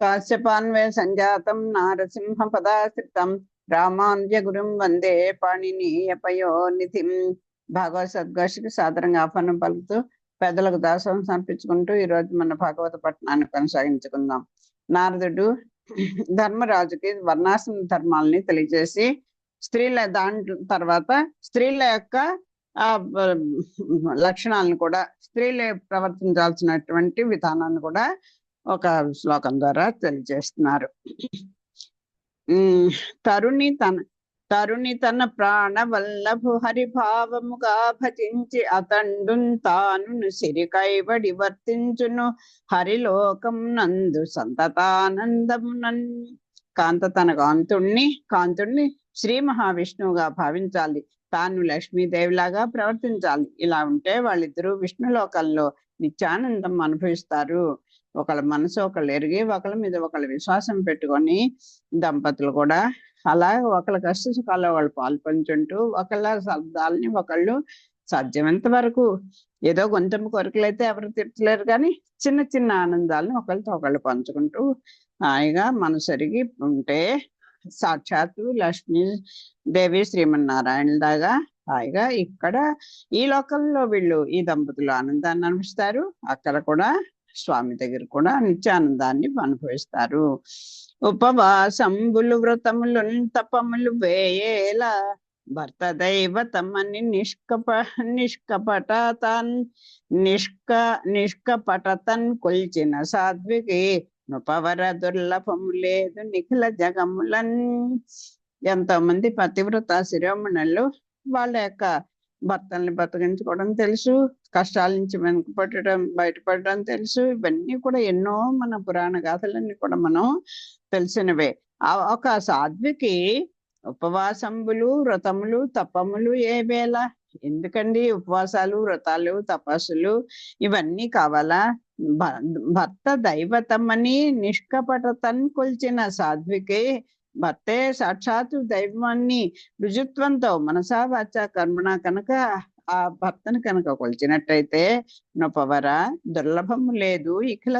కాశ్యపాన్వయ సంజాతం నారసింహ పదాశ్రితం రామానుజ గురుం వందే పాణినీయపయోనిధిం. భాగవత సద్గోష్ఠికి సాదరంగా ఆహ్వానం పలుకుతూ పెద్దలకు దాసోహం సమర్పించుకుంటూ ఈ రోజు మన భాగవత పట్టణాన్ని కొనసాగించుకుందాం. నారదుడు ధర్మరాజుకి వర్ణాశ్రమ ధర్మాలని తెలియజేసి స్త్రీల దాంట్లో తర్వాత స్త్రీల యొక్క లక్షణాలను కూడా, స్త్రీలు ప్రవర్తించాల్సినటువంటి విధానాన్ని కూడా ఒక శ్లోకం ద్వారా తెలియజేస్తున్నారు. తరుణి తన ప్రాణ వల్లభు హరిభావముగా భజించి అతండున్ తాను సిరి కైవడి వర్తించును హరిలోకం నందు సంతతానందమునన్. తన కాంతుణ్ణి శ్రీ మహావిష్ణువుగా భావించాలి, తాను లక్ష్మీదేవిలాగా ప్రవర్తించాలి. ఇలా ఉంటే వాళ్ళిద్దరూ విష్ణులోకంలో నిత్యానందం అనుభవిస్తారు. ఒకళ్ళ మనసు ఒకళ్ళు ఎరిగి ఒకళ్ళ మీద ఒకళ్ళు విశ్వాసం పెట్టుకొని దంపతులు కూడా అలా ఒకళ్ళ కష్ట సుఖాల్లో వాళ్ళు పాల్పంచుంటూ ఒకళ్ళ శబ్దాలని ఒకళ్ళు సాధ్యమంత వరకు, ఏదో గొంతెమ్మ కొరకలు అయితే ఎవరు తిట్టలేరు, కానీ చిన్న చిన్న ఆనందాలను ఒకళ్ళతో ఒకళ్ళు పంచుకుంటూ హాయిగా మనసరిగి ఉంటే సాక్షాత్తు లక్ష్మీ దేవి శ్రీమన్నారాయణలాగా హాయిగా ఇక్కడ ఈ లోకంలో వీళ్ళు ఈ దంపతులు ఆనందాన్ని అనుభవిస్తారు, అక్కడ కూడా స్వామి దగ్గర కూడా నిత్యానందాన్ని అనుభవిస్తారు. ఉపవాసంబులు వ్రతములు తపములు వేయేలా భర్త దైవతమని నిష్కపటతన్ కొల్చిన సాధ్వికి నృపవర దుర్లభము లేదు నిఖిల జగములన్. ఎంతో మంది పతివ్రత శిరోమణులు వాళ్ళ యొక్క భర్తల్ని బతికించుకోవడం తెలుసు, కష్టాల నుంచి బయటపడడం తెలుసు. ఇవన్నీ కూడా ఎన్నో మన పురాణ గాథలన్నీ కూడా మనం తెలిసినవే. ఒక సాధ్వికి ఉపవాసంబులు వ్రతములు తపములు ఏ వేళ ఎందుకండి? ఉపవాసాలు వ్రతాలు తపస్సులు ఇవన్నీ కావాలా? భర్త దైవతమని నిష్కపటతన్ కొల్చిన సాధ్వికే, భర్తే సాక్షాత్తు దైవాన్ని రుజుత్వంతో మనసా వాచ కర్మణ కనుక ఆ భర్తను కనుక కొలిచినట్టయితే నొపవర దుర్లభము లేదు అఖిల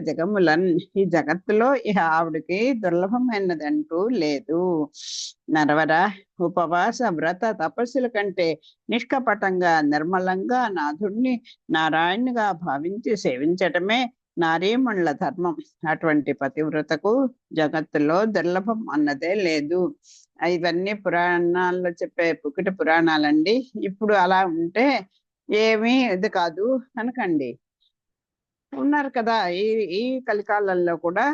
జగములన్. ఈ జగత్తులో ఇహ ఆవిడికి దుర్లభమైనదంటూ లేదు. నరవర ఉపవాస వ్రత తపస్సుల కంటే నిష్కపటంగా నిర్మలంగా నాథుణ్ణి నారాయణుగా భావించి సేవించటమే నారీమణుల ధర్మం. అటువంటి పతివ్రతకు జగత్తులో దుర్లభం అన్నదే లేదు. ఇవన్నీ పురాణాల్లో చెప్పే పుకిట పురాణాలండి. ఇప్పుడు అలా ఉంటే ఏమీ ఇది కాదు అనకండి. ఉన్నారు కదా, ఈ కలికాలంలో కూడా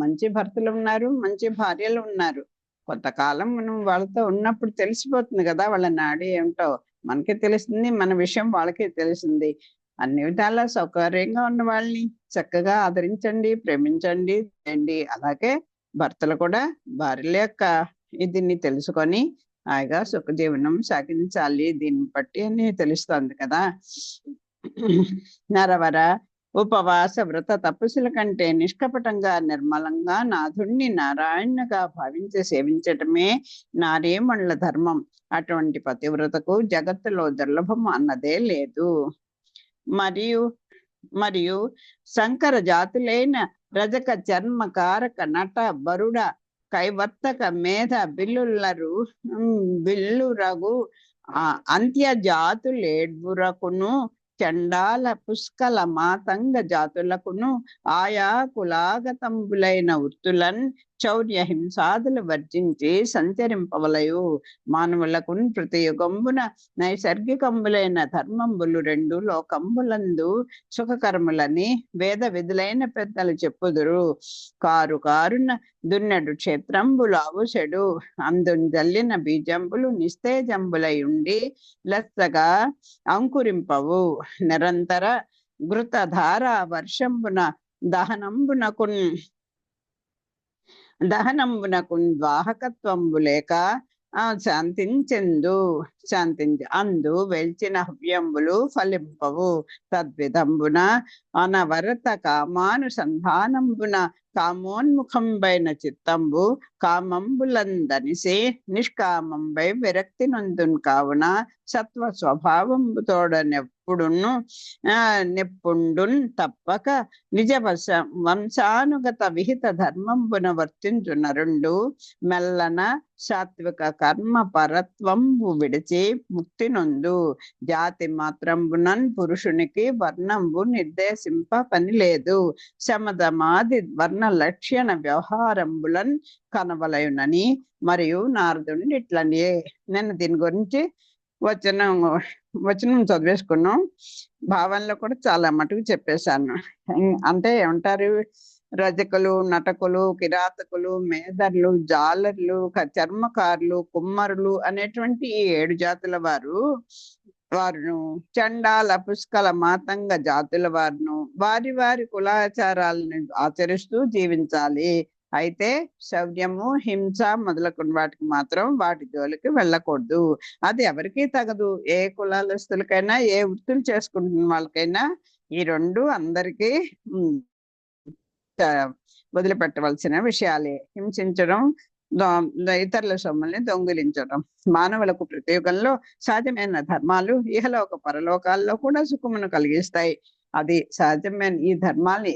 మంచి భర్తలు ఉన్నారు, మంచి భార్యలు ఉన్నారు. కొంతకాలం మనం వాళ్ళతో ఉన్నప్పుడు తెలిసిపోతుంది కదా వాళ్ళ నాడి ఏమిటో మనకి తెలుస్తుంది, మన విషయం వాళ్ళకి తెలిసింది. అన్ని విధాలా సౌకర్యంగా ఉన్న వాళ్ళని చక్కగా ఆదరించండి, ప్రేమించండి, చేయండి. అలాగే భర్తలు కూడా భార్యల యొక్క దీన్ని తెలుసుకొని హాయిగా సుఖజీవనం సాగించాలి. దీన్ని బట్టి అని తెలుస్తుంది కదా. నరవర ఉపవాస వ్రత తపస్సుల కంటే నిష్కపటంగా నిర్మలంగా నాథుణ్ణి నారాయణగా భావించి సేవించటమే నారీమణుల ధర్మం. అటువంటి పతివ్రతకు జగత్తులో దుర్లభం అన్నదే లేదు. మరియు శంకర జాతులైన రజక చర్మ కారక నట బరుడ కైవర్తక మేధ బిల్లురగు అంత్య జాతులేడ్వురకును చండాల పుష్కల మాతంగ జాతులకును ఆయా కులాగతంబులైన వృత్తులన్ చౌర్య హింసాదులు వర్జించి సంచరింపవలయు. మానవులకు ప్రతి యుగంబున నైసర్గికంబులైన ధర్మంబులు రెండు లోకంబులందు సుఖకర్ములని వేద విధులైన పెద్దలు చెప్పుదురు. కారున దున్నెడు క్షేత్రంబులు అవుసెడు అందుంజల్లిన బీజంబులు నిస్తేజంబులై ఉండి లెస్సగా అంకురింపవు. నిరంతర ఘృతధార వర్షంబున దహనంబునకు వాహకత్వంబు లేక అందు వెల్చిన హవ్యంబులు ఫలింపవు. తద్విధంబున అనవరత కామానుసంధానంబున కామోన్ముఖంబైన చిత్తంబు కామంబులందనిసి నిష్కామంబై విరక్తి నందున్ కావున సత్వ స్వభావంబుతోడనెప్పుడును నెప్పుండున్ తప్పక నిజ వంశానుగత విహిత ధర్మంబున వర్తించున్న రెండు మెల్లన సాత్విక కర్మ పరత్వంబు విడిచి ముక్తి నొందు. జాతి మాత్రంబునన్ పురుషునికి వర్ణంబు నిర్దేశింప పని లేదు. శమదమాది వర్ణ లక్ష్యణ వ్యవహారంబులన్ కనవలయునని మరియు నారదుని ఇట్లని. నేను దీని గురించి వచనం చదివేసుకున్నాం. భావనలో కూడా చాలా మటుకు చెప్పేశాను. అంటే ఏమంటారు, రజకులు, నటకులు, కిరాతకులు, మేధర్లు, జాలర్లు, చర్మకారులు, కుమ్మరులు అనేటువంటి ఈ 7 జాతుల వారును చండాల పుష్కల మాతంగ జాతుల వారును వారి వారి కులాచారాలను ఆచరిస్తూ జీవించాలి. అయితే శౌర్యము, హింస మొదలకున్న వాటికి మాత్రం వాటి జోలికి వెళ్ళకూడదు. అది ఎవరికీ తగదు. ఏ కులాలస్తులకైనా, ఏ వృత్తులు చేసుకుంటున్న వాళ్ళకైనా ఈ 2 అందరికీ వదిలిపెట్టవలసిన విషయాలే. హింసించడం, ఇతరుల సొమ్ముల్ని దొంగిలించడం. మానవులకు ప్రతి యుగంలో సహజమైన ధర్మాలు ఇహలోక పరలోకాల్లో కూడా సుఖమును కలిగిస్తాయి. అది సహజమైన ఈ ధర్మాల్ని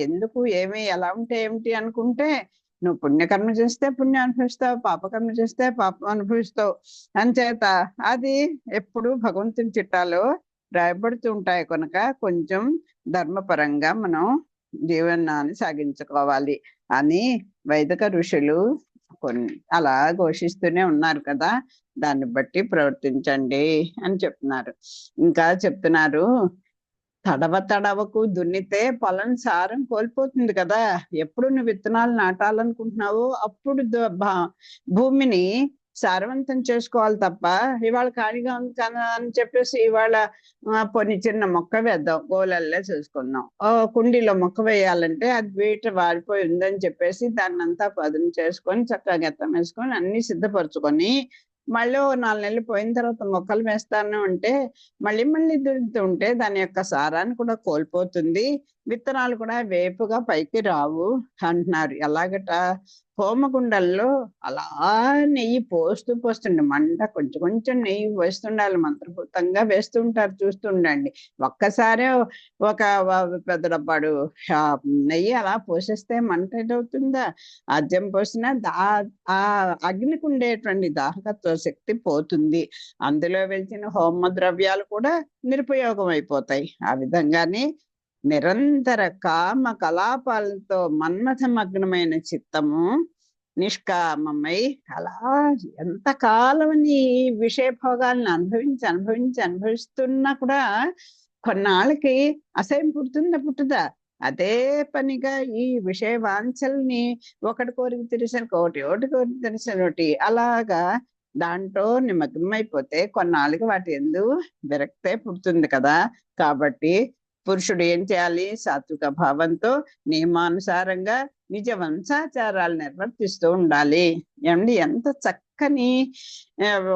ఎందుకు ఏమి ఎలా ఉంటే ఏమిటి అనుకుంటే, నువ్వు పుణ్యకర్మ చేస్తే పుణ్యం అనుభవిస్తావు, పాపకర్మ చేస్తే పాపం అనుభవిస్తావు. అంచేత అది ఎప్పుడు భగవంతుని చిట్టాలో రాయబడుతూ ఉంటాయి కనుక కొంచెం ధర్మపరంగా మనం జీవనాన్ని సాగించుకోవాలి అని వైదిక ఋషులు అలా ఘోషిస్తూనే ఉన్నారు కదా. దాన్ని బట్టి ప్రవర్తించండి అని చెప్తున్నారు. ఇంకా చెప్తున్నారు, తడవకు దున్నితే పొలం సారం కోల్పోతుంది కదా. ఎప్పుడు నువ్వు విత్తనాలు నాటాలనుకుంటున్నావో అప్పుడు భూమిని సారవంతం చేసుకోవాలి తప్ప ఇవాళ ఖాళీగా ఉంది కదా అని చెప్పేసి ఇవాళ కొన్ని చిన్న మొక్క వేద్దాం, గోలల్లే చూసుకుందాం. కుండీలో మొక్క వేయాలంటే అది బీట వాడిపోయి ఉందని చెప్పేసి దాన్ని అంతా పదును చేసుకొని చక్కగా గెత్తం వేసుకొని అన్ని సిద్ధపరచుకొని మళ్ళీ 4 నెలలు పోయిన తర్వాత మొక్కలు వేస్తాను అంటే మళ్ళీ దున్నుతూ ఉంటే దాని యొక్క సారాన్ని కూడా కోల్పోతుంది, విత్తనాలు కూడా వేపుగా పైకి రావు అంటున్నారు. ఎలాగట, హోమగుండల్లో అలా నెయ్యి పోస్తుండే మంట కొంచెం నెయ్యి వేస్తుండాలి, మంత్రభూతంగా వేస్తుంటారు, చూస్తుండండి. ఒక్కసారే ఒక పెద్ద డబ్బాడు నెయ్యి అలా పోసేస్తే మంట ఏదవుతుందా? ఆద్యం పోసినా ఆ అగ్నికి ఉండేటువంటి దాహకత్వ శక్తి పోతుంది, అందులో వెలిచిన హోమ ద్రవ్యాలు కూడా నిరుపయోగం అయిపోతాయి. ఆ విధంగానే నిరంతర కామ కలాపాలతో మన్మథమగ్నమైన చిత్తము నిష్కామమై అలా ఎంతకాలమని విషయభోగాలను అనుభవిస్తున్నా కూడా కొన్నాళ్ళకి అసహ్యం పుట్టుదా? అదే పనిగా ఈ విషయ వాంఛల్ని ఒకటి కోరిక తిరిసరికి ఒకటి కోరిక ఒకటి అలాగా దాంట్లో నిమగ్నమైపోతే కొన్నాళ్ళకి వాటి ఎందు విరక్తే పుడుతుంది కదా. కాబట్టి పురుషుడు ఏం చేయాలి? సాత్విక భావంతో నియమానుసారంగా నిజ వంశాచారాలు నిర్వర్తిస్తూ ఉండాలి. ఏమండి, ఎంత చక్కని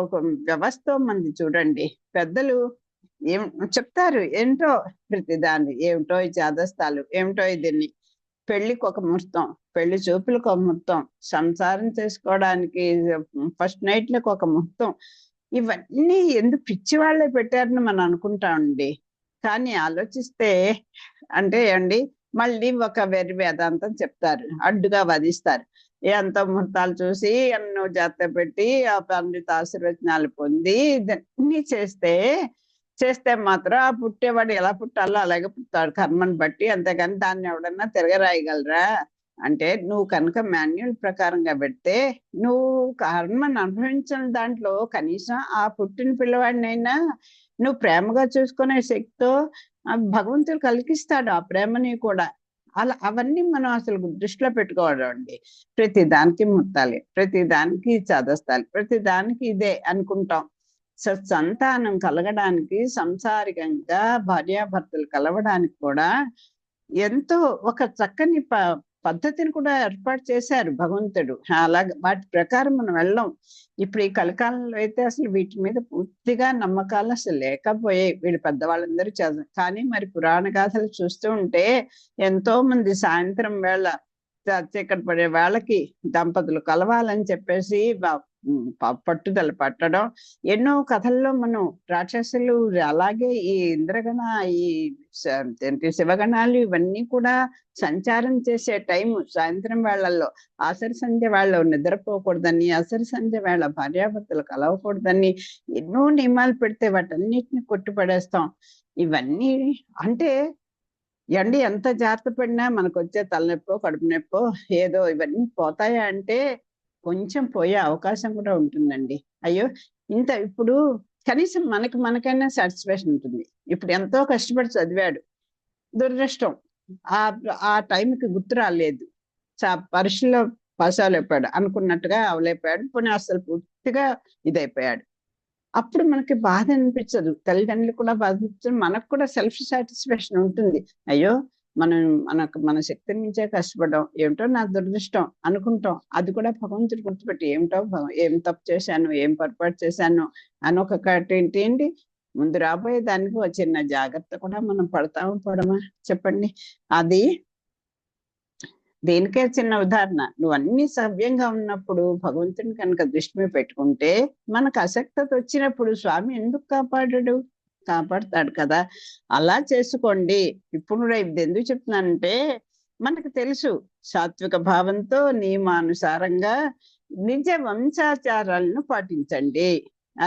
ఒక వ్యవస్థ మంది చూడండి. పెద్దలు ఏం చెప్తారు, ఏంటో ప్రతిదాన్ని, ఏమిటో ఈ చాదస్తాలు, ఏమిటో దీన్ని, పెళ్లికి ఒక ముహూర్తం, పెళ్లి చూపులకు ఒక ముహూర్తం, సంసారం చేసుకోవడానికి ఫస్ట్ నైట్లకు ఒక ముహూర్తం, ఇవన్నీ ఎందుకు పిచ్చి వాళ్ళే పెట్టారని మనం అనుకుంటామండి. కానీ ఆలోచిస్తే అంటే అండి మళ్ళీ ఒక వెర్రి వేదాంతం చెప్తారు, అడ్డుగా వధిస్తారు. ఎంతో ముహూర్తాలు చూసి ఎన్నో జాగ్రత్త పెట్టి ఆ పండిత ఆశీర్వచనాలు పొంది ఇదన్నీ చేస్తే మాత్రం ఆ పుట్టేవాడు ఎలా పుట్టాలో అలాగే పుట్టాడు కర్మను బట్టి. అంతేగాని దాన్ని ఎవడన్నా తిరగరాయగలరా అంటే, నువ్వు కనుక మాన్యువల్ ప్రకారంగా పెడితే నువ్వు కర్మను అనుభవించిన దాంట్లో కనీసం ఆ పుట్టిన పిల్లవాడినైనా నువ్వు ప్రేమగా చూసుకునే శక్తితో భగవంతుడు కలిగిస్తాడు ఆ ప్రేమని కూడా. అలా అవన్నీ మనం అసలు దృష్టిలో పెట్టుకోవాలండి. ప్రతి దానికి ముట్టాలి, ప్రతి దానికి చదస్తాలి, ప్రతి దానికి ఇదే అనుకుంటాం. సంతానం కలగడానికి, సంసారికంగా భార్యాభర్తలు కలవడానికి కూడా ఎంతో ఒక చక్కని పద్ధతిని కూడా ఏర్పాటు చేశారు భగవంతుడు. అలాగే వాటి ప్రకారం మనం వెళ్ళాం. ఇప్పుడు ఈ కలికాలంలో అయితే అసలు వీటి మీద పూర్తిగా నమ్మకాలు అసలు లేకపోయాయి వీళ్ళు పెద్దవాళ్ళందరూ చదువు. కానీ మరి పురాణ గాథలు చూస్తూ ఉంటే ఎంతో మంది సాయంత్రం వేళ చీకటి పడే వాళ్ళకి దంపతులు కలవాలని చెప్పేసి పట్టుదల పట్టడం. ఎన్నో కథల్లో మనం రాక్షసులు, అలాగే ఈ ఇంద్రగణ, ఈ ఏంటి శివగణాలు ఇవన్నీ కూడా సంచారం చేసే టైము సాయంత్రం వేళల్లో. ఆసరి సంధ్య వేళ నిద్రపోకూడదని, ఆసరి సంధ్య వేళ భార్యాభర్తలు కలవకూడదని ఎన్నో నియమాలు పెడితే వాటన్నిటిని కొట్టిపడేస్తాం. ఇవన్నీ అంటే ఎంత జాగ్రత్త పడినా మనకు వచ్చే తలనొప్పో కడుపు నొప్పో ఏదో ఇవన్నీ పోతాయా అంటే కొంచెం పోయే అవకాశం కూడా ఉంటుందండి. అయ్యో ఇంత ఇప్పుడు కనీసం మనకైనా సాటిస్ఫాక్షన్ ఉంటుంది. ఇప్పుడు ఎంతో కష్టపడి చదివాడు, దురదృష్టం ఆ టైంకి గుర్తు రాలేదు, పరీక్షలో పాస్ అవ్వలేపాడు, అనుకున్నట్టుగా అవలేపాడు, పోనీ అసలు పూర్తిగా ఇదైపోయాడు. అప్పుడు మనకి బాధ అనిపించదు, తల్లిదండ్రులు కూడా బాధ అనిపించదు, మనకు కూడా సెల్ఫ్ సాటిస్ఫాక్షన్ ఉంటుంది. అయ్యో మన శక్తి నుంచే కష్టపడ్డాం, ఏమిటో నా దురదృష్టం అనుకుంటాం. అది కూడా భగవంతుడు గుర్తుపెట్టి ఏమిటో ఏం తప్పు చేశాను, ఏం పొరపాటు చేశాను అని ఏంటి ముందు రాబోయే దానికి చిన్న జాగ్రత్త కూడా మనం పడమా చెప్పండి. అది దేనికే చిన్న ఉదాహరణ. నువ్వు అన్ని సవ్యంగా ఉన్నప్పుడు భగవంతుని కనుక దృష్టి పెట్టుకుంటే మనకు అసక్తత వచ్చినప్పుడు స్వామి ఎందుకు కాపాడుతాడు కదా. అలా చేసుకోండి. ఇప్పుడు ఇది ఎందుకు చెప్తున్నానంటే మనకు తెలుసు సాత్విక భావంతో నియమానుసారంగా నిజ వంశాచారాలను పాటించండి.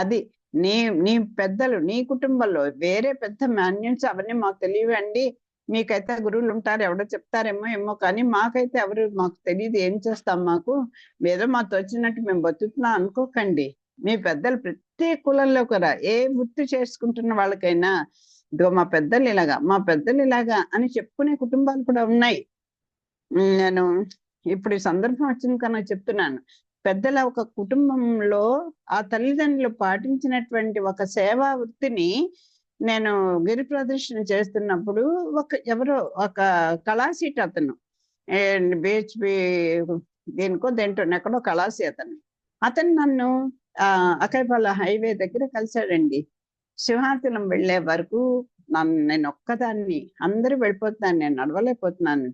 అది నీ పెద్దలు, నీ కుటుంబంలో వేరే పెద్ద మాన్యుల్స్ అవన్నీ మాకు తెలియవండి, మీకైతే గురువులు ఉంటారు, ఎవడో చెప్తారేమో కానీ మాకైతే మాకు తెలియదు, ఏం చేస్తాం, మాకు ఏదో మాకు వచ్చినట్టు మేము బతుకుతున్నాం అనుకోకండి. మీ పెద్దలు ప్రతి కులంలో కూడా ఏ వృత్తి చేసుకుంటున్న వాళ్ళకైనా ఇదిగో మా పెద్దలు ఇలాగా అని చెప్పుకునే కుటుంబాలు కూడా ఉన్నాయి. నేను ఇప్పుడు ఈ సందర్భం వచ్చింది కన్నా చెప్తున్నాను. పెద్దల ఒక కుటుంబంలో ఆ తల్లిదండ్రులు పాటించినటువంటి ఒక సేవా వృత్తిని నేను గిరి ప్రదర్శన చేస్తున్నప్పుడు ఎవరో ఒక కళాసీట్ అతను బిహెచ్పి దేంటో ఎక్కడో కళాసి అతను నన్ను అకైపాల హైవే దగ్గర కలిశాడండి. సింహాచలం వెళ్లే వరకు నేను ఒక్కదాన్ని, అందరూ వెళ్ళిపోతున్నాను, నేను నడవలేకపోతున్నాను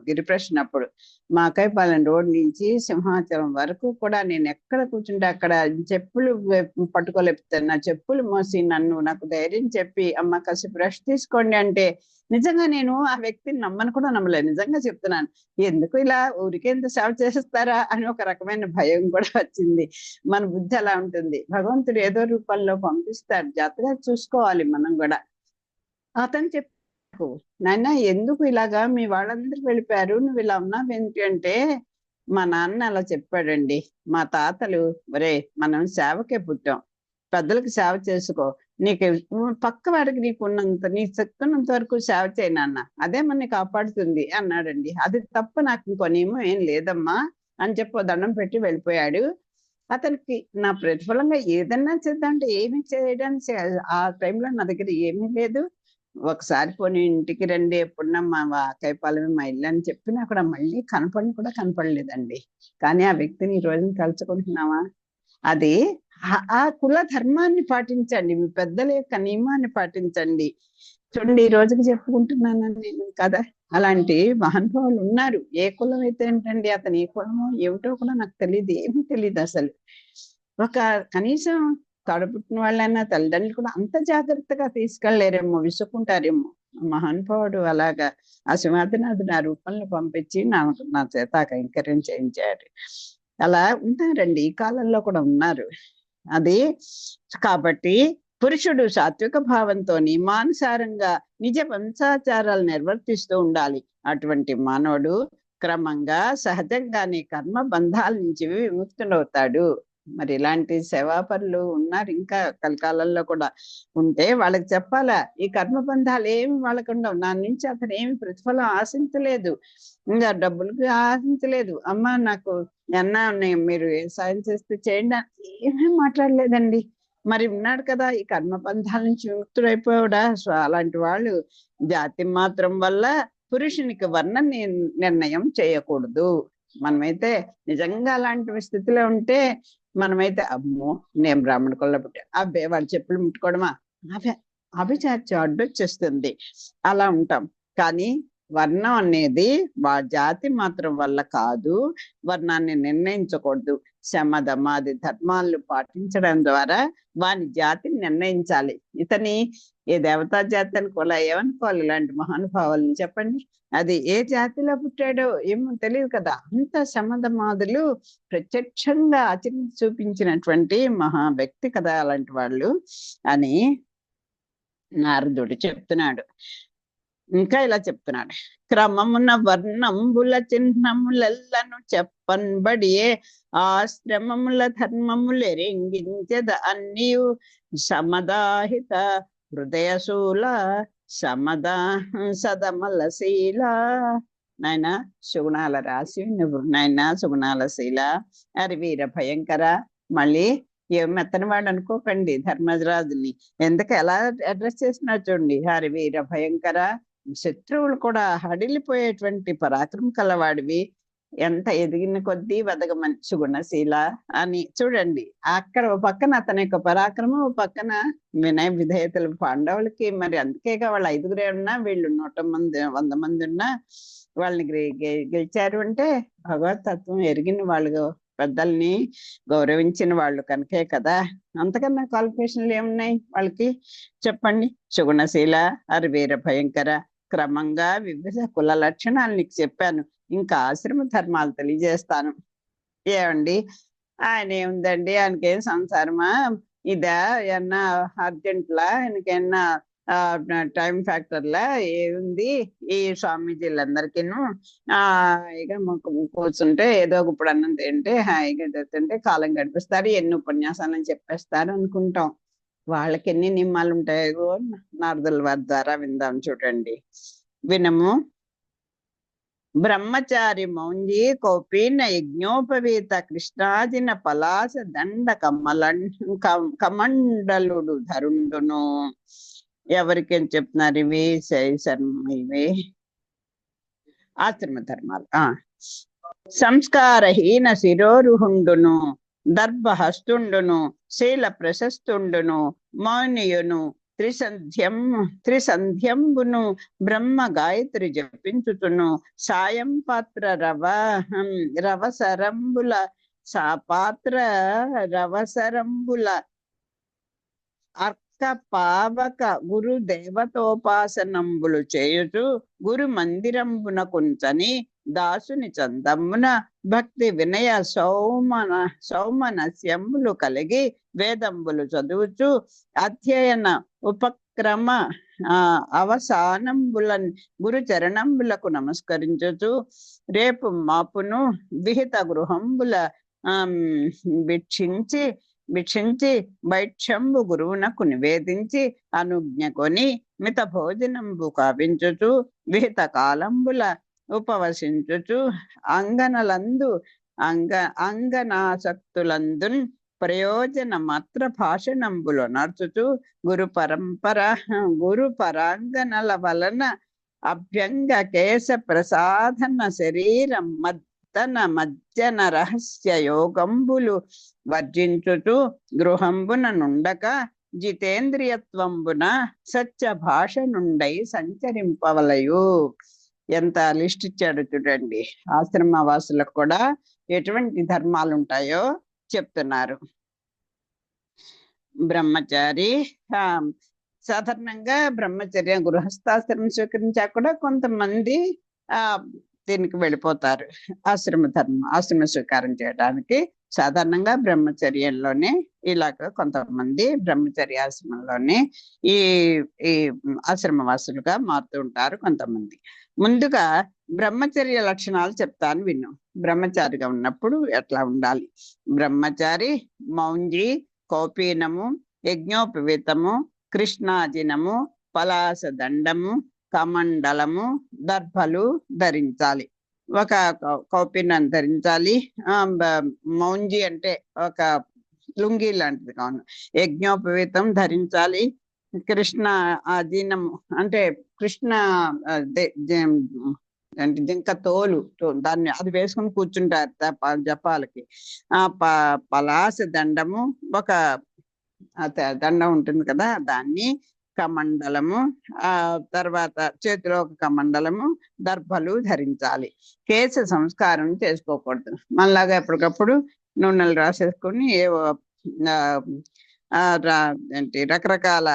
గిరిప్రదర్శన అప్పుడు. మా అకైపాలెం రోడ్ నుంచి సింహాచలం వరకు కూడా నేను ఎక్కడ కూర్చుంటే అక్కడ చెప్పులు పట్టుకోలేకపోతాను. నా చెప్పులు మోసి నాకు ధైర్యం చెప్పి అమ్మ కాసేపు రెస్ట్ తీసుకోండి అంటే నిజంగా నేను ఆ వ్యక్తిని నమ్మలేదు. నిజంగా చెప్తున్నాను, ఎందుకు ఇలా ఊరికేంత సేవ చేస్తారా అని ఒక రకమైన భయం కూడా వచ్చింది. మన బుద్ధి అలా ఉంటుంది. భగవంతుడు ఏదో రూపంలో పంపిస్తాడు, జాగ్రత్తగా చూసుకోవాలి మనం కూడా. అతను చెప్పు, నాయన ఎందుకు ఇలాగా మీ వాళ్ళందరూ వెళ్ళిపోయారు, నువ్వు ఇలా ఉన్నావేంటి అంటే మా నాన్న అలా చెప్పాడండి. మా తాతలు మనం సేవకే పుట్టాం, పెద్దలకు సేవ చేసుకో, నీకు పక్క వాడికి నీ శక్తి ఉన్నంత వరకు సేవ చేయి నాన్న, అదే మన కాపాడుతుంది అన్నాడండి. అది తప్ప నాకు ఇంకో నియమం ఏం లేదమ్మా అని చెప్పి దండం పెట్టి వెళ్ళిపోయాడు. అతనికి నా ప్రతిఫలంగా ఏదన్నా చేద్దామంటే ఏమి చేయడానికి ఆ టైంలో నా దగ్గర ఏమీ లేదు. ఒకసారి పోనీ ఇంటికి రండి ఎప్పుడున్నా మా కైపాలమే మా ఇల్లు అని చెప్పినా కూడా మళ్ళీ కనపడలేదండి. కానీ ఆ వ్యక్తిని ఈ రోజున కలుసుకుంటున్నావా? అది ఆ కుల ధర్మాన్ని పాటించండి, మీ పెద్దల యొక్క నియమాన్ని పాటించండి. చూడండి, ఈ రోజుకి చెప్పుకుంటున్నానని నేను కదా, అలాంటి మహానుభావులు ఉన్నారు. ఏ కులం అయితే ఏంటండి, అతను ఏ కులమో ఏమిటో కూడా నాకు తెలియదు, ఏమీ తెలియదు అసలు. ఒక కనీసం తోడబుట్టిన వాళ్ళైనా తల్లిదండ్రులు కూడా అంత జాగ్రత్తగా తీసుకెళ్లేరేమో, విసుకుంటారేమో. మహానుభావుడు అలాగా ఆ సింహాద్రినాథుడు ఆ రూపంలో పంపించి నా చేత కైంకర్యం చేయించాడు. అలా ఉన్నారండి, ఈ కాలంలో కూడా ఉన్నారు. అది కాబట్టి పురుషుడు సాత్విక భావంతో నియమానుసారంగా నిజ వంశాచారాలు నిర్వర్తిస్తూ ఉండాలి. అటువంటి మానవుడు క్రమంగా సహజంగానే కర్మ బంధాల నుంచి విముక్తుడవుతాడు. మరి ఇలాంటి సేవాపరులు ఉన్నారు ఇంకా కలికాలంలో కూడా. ఉంటే వాళ్ళకి చెప్పాలా, ఈ కర్మబంధాలు ఏమి వాళ్ళకుండా నా నుంచి అతను ఏమి ప్రతిఫలం ఆశించలేదు, ఇంకా డబ్బులకి ఆశించలేదు. అమ్మ నాకు మీరు సాయం చేస్తే చేయండి ఏమీ మాట్లాడలేదండి. మరి ఉన్నాడు కదా, ఈ కర్మబంధాల నుంచి విముక్తుడైపోయాడా. అలాంటి వాళ్ళు జాతి మాత్రం వల్ల పురుషునికి వర్ణ నిర్ణయం చేయకూడదు. మనమైతే నిజంగా అలాంటి స్థితిలో ఉంటే మనమైతే అమ్మో నేను బ్రాహ్మణ కుల పుట్టా, అబ్బే వాడి చెప్పులు ముట్టుకోవడమా, అభిచార్య అడ్డొచ్చేస్తుంది, అలా ఉంటాం. కానీ వర్ణం అనేది జాతి మాత్రం వల్ల కాదు, వర్ణాన్ని నిర్ణయించకూడదు. శమధమాది ధర్మాలను పాటించడం ద్వారా వాని జాతిని నిర్ణయించాలి. ఇతని ఏ దేవతా జాతి అనుకోవాలా, ఏమనుకోవాలి ఇలాంటి మహానుభావులను చెప్పండి. అది ఏ జాతిలో పుట్టాడో ఏమో తెలియదు కదా. అంత శమధమాదులు ప్రత్యక్షంగా ఆచరించి చూపించినటువంటి మహా వ్యక్తి కదా అలాంటి వాళ్ళు అని నారదుడు చెప్తున్నాడు. ఇంకా ఇలా చెప్తున్నాడు, క్రమమున వర్ణంబుల చిహ్నములెల్లను చెప్పన్బడియే ఆశ్రమముల ధర్మములెరింగించద అన్నియు సమదాహిత హృదయశూల సమదా సదమలశీల. నాయన సుగుణాల రాసి నువ్వు నాయన సుగుణాల శీల అరివీర భయంకర. మళ్ళీ ఏ మెత్తని వాడు అనుకోకండి ధర్మరాజుని, ఎందుకు ఎలా అడ్రస్ చేసినా చూడండి. హరివీర భయంకర, శత్రువులు కూడా హడిలిపోయేటువంటి పరాక్రమం కలవాడివి, ఎంత ఎదిగిన కొద్దీ వదగమని సుగుణశీల అని చూడండి. అక్కడ ఓ పక్కన అతని యొక్క పరాక్రమం, ఓ పక్కన వినయ విధేయతలు. పాండవులకి మరి అందుకేగా వాళ్ళు 5గురే ఉన్నా, వీళ్ళు 100 మంది ఉన్నా వాళ్ళని గెలిచారు అంటే భగవతత్వం ఎరిగిన వాళ్ళు, పెద్దల్ని గౌరవించిన వాళ్ళు కనుకే కదా. అంతకన్నా క్వాలిఫికేషన్లు ఏమున్నాయి వాళ్ళకి చెప్పండి. సుగుణశీల, అరివీర భయంకర. క్రమంగా వివిధ కుల లక్షణాలు నీకు చెప్పాను, ఇంకా ఆశ్రమ ధర్మాలు తెలియజేస్తాను. ఏమండి ఆయన ఏముందండి, ఆయనకేం సంసారమా ఇదా, ఏమన్నా అర్జెంట్లా, ఆయనకేమన్నా టైం ఫ్యాక్టర్లా ఏముంది? ఈ స్వామీజీలందరికీను హాయిగా కూర్చుంటే ఏదో ఇప్పుడు అన్నం తింటే హాయిగా తింటే కాలం గడిపిస్తారు, ఎన్ని ఉపన్యాసాలని చెప్పేస్తారు అనుకుంటాం. వాళ్ళకి ఎన్ని నియమాలు ఉంటాయో నారదుల వారి ద్వారా విందాం చూడండి. వినము. బ్రహ్మచారి మౌంజీ కౌపీన యజ్ఞోపవీత కృష్ణాజిన పలాస దండ కమండలుడు ధరుండును. ఎవరికేం చెప్తున్నారు ఇవి? ఇవి ఆశ్రమ ధర్మాలు. సంస్కారహీన శిరోరుహుండును, దర్భహస్తుండును, శీల ప్రశస్తుండును, మౌనియును, త్రిసంధ్యంబును బ్రహ్మ గాయత్రి జపించుతును, సాయం పాత్ర రవసరంబుల పాత్ర రవసరంబుల పావక గురు దేవతోపాసనంబులు చేయుచు గురు మందిరంబున కుంచని దాసుని చందమున భక్తి వినయ సౌమనస్యములు కలిగి వేదంబులు చదువుచు అధ్యయన ఉపక్రమ అవసానంబుల గురు చరణంబులకు నమస్కరించుచు రేపు మాపును విహిత గృహంబుల భిక్షించి భైక్షంబు గురువునకు నివేదించి అనుజ్ఞ కొని మిత భోజనంబు కావించుచు విహిత కాలంబుల ఉపవసించుచు అంగనలందు అంగనాసక్తులందున్ ప్రయోజన మాత్ర భాషణంబులు నర్చుచు గురు పరాంగనల వలన అభ్యంగ కేశ ప్రసాదన శరీరం తన మజ్జన రహస్య యోగంబులు వర్జించుచు గృహంబున నుండక జితేంద్రియత్వంబున సత్య భాష నుండై సంచరింపవలయు. ఎంత లిస్ట్ ఇచ్చాడు చూడండి. ఆశ్రమ వాసులకు కూడా ఎటువంటి ధర్మాలు ఉంటాయో చెప్తున్నారు. బ్రహ్మచారి సాధారణంగా బ్రహ్మచర్య గృహస్థాశ్రమం స్వీకరించాక కూడా కొంతమంది దీనికి వెళ్ళిపోతారు. ఆశ్రమ స్వీకారం చేయడానికి సాధారణంగా బ్రహ్మచర్యంలోనే ఇలాగ కొంతమంది బ్రహ్మచర్య ఆశ్రమంలోనే ఈ ఆశ్రమవాసులుగా మారుతూ ఉంటారు కొంతమంది. ముందుగా బ్రహ్మచర్య లక్షణాలు చెప్తాను విను. బ్రహ్మచారిగా ఉన్నప్పుడు ఎట్లా ఉండాలి? బ్రహ్మచారి మౌంజి కౌపీనము యజ్ఞోపవీతము కృష్ణాజినము పలాస దండము కమండలము దర్భలు ధరించాలి. ఒక కౌపీనం ధరించాలి. మౌంజి అంటే ఒక లుంగి లాంటిది కాను. యజ్ఞోపవీతం ధరించాలి. కృష్ణ అధీనము అంటే కృష్ణ అంటే జింక తోలు, దాన్ని అది వేసుకుని కూర్చుంటారు జపాలకి. పలాస దండము ఒక దండం ఉంటుంది కదా, దాన్ని కమండలము, తర్వాత చేతిలో ఒక కమండలము, దర్భలు ధరించాలి. కేశ సంస్కారం చేసుకోకూడదు. మనలాగా ఎప్పటికప్పుడు నూనెలు రాసేసుకుని ఏవో రకరకాల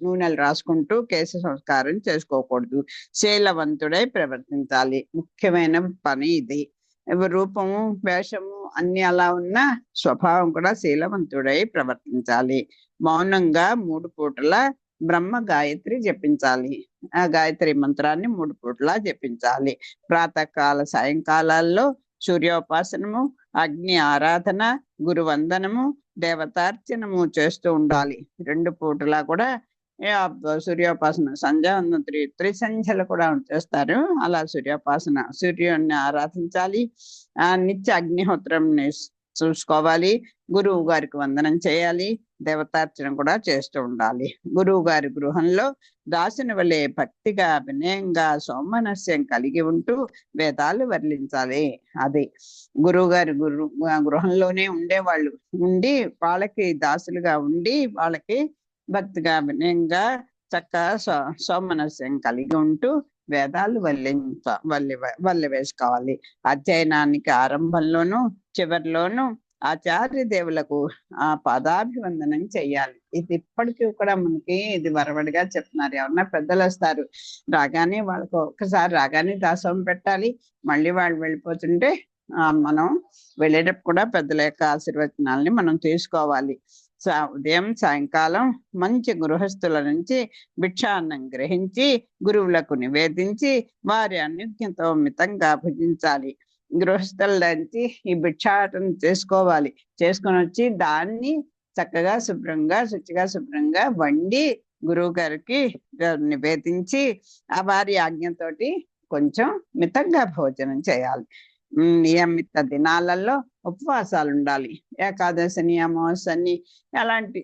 నూనెలు రాసుకుంటూ కేశ సంస్కారం చేసుకోకూడదు. శీలవంతుడై ప్రవర్తించాలి. ముఖ్యమైన పని ఇది. రూపము, వేషము అన్ని అలా ఉన్న స్వభావం కూడా శీలవంతుడై ప్రవర్తించాలి. మౌనంగా 3 పూటల బ్రహ్మ గాయత్రి జపించాలి. ఆ గాయత్రి మంత్రాన్ని 3 పూటలా జపించాలి. ప్రాతకాల, సాయంకాలాల్లో సూర్యోపాసనము, అగ్ని ఆరాధన, గురువందనము, దేవతార్చనము చేస్తూ ఉండాలి. 2 పూటలా కూడా సూర్యోపాసన, సంధ్యావందనం, త్రిసంధ్యలు కూడా చేస్తారు. అలా సూర్యోపాసన, సూర్యుడిని ఆరాధించాలి. నిత్య అగ్నిహోత్రం చూసుకోవాలి. గురువు గారికి వందనం చేయాలి. దేవతార్చన కూడా చేస్తూ ఉండాలి. గురువు గారి గృహంలో దాసుని వలె భక్తిగా, వినయంగా, సౌమనస్యం కలిగి ఉంటూ వేదాలు వర్ణించాలి. అది గురువు గారి గృహంలోనే ఉండేవాళ్ళు ఉండి, వాళ్ళకి దాసులుగా ఉండి, వాళ్ళకి భక్తిగా, వినయంగా, చక్కగా సౌమనస్యం కలిగి ఉంటూ వేదాలు వల్లి వేసుకోవాలి. అధ్యయనానికి ఆరంభంలోనూ చివరిలోనూ ఆచార్య దేవులకు పాదాభివందనం చెయ్యాలి. ఇది ఇప్పటికీ కూడా మనకి ఇది వరవడిగా చెప్తున్నారు. ఎవరన్నా పెద్దలు వస్తారు, రాగానే వాళ్ళకు ఒక్కసారి రాగానే దాసోహం పెట్టాలి. మళ్ళీ వాళ్ళు వెళ్ళిపోతుంటే మనం వెళ్ళేటప్పుడు కూడా పెద్దల యొక్క ఆశీర్వచనాలని మనం తీసుకోవాలి. ఉదయం సాయంకాలం మంచి గృహస్థుల నుంచి భిక్షాన్నం గ్రహించి గురువులకు నివేదించి వారి అనుజ్ఞతో మితంగా భుజించాలి. గృహస్థుల నుంచి ఈ భిక్షాటన చేసుకోవాలి. చేసుకొని వచ్చి దాన్ని చక్కగా శుచిగా శుభ్రంగా వండి గురువు గారికి నివేదించి వారి ఆజ్ఞతోటి కొంచెం మితంగా భోజనం చేయాలి. నియమిత దినాలలో ఉపవాసాలు ఉండాలి. ఏకాదశి, అమావాస్యని అలాంటి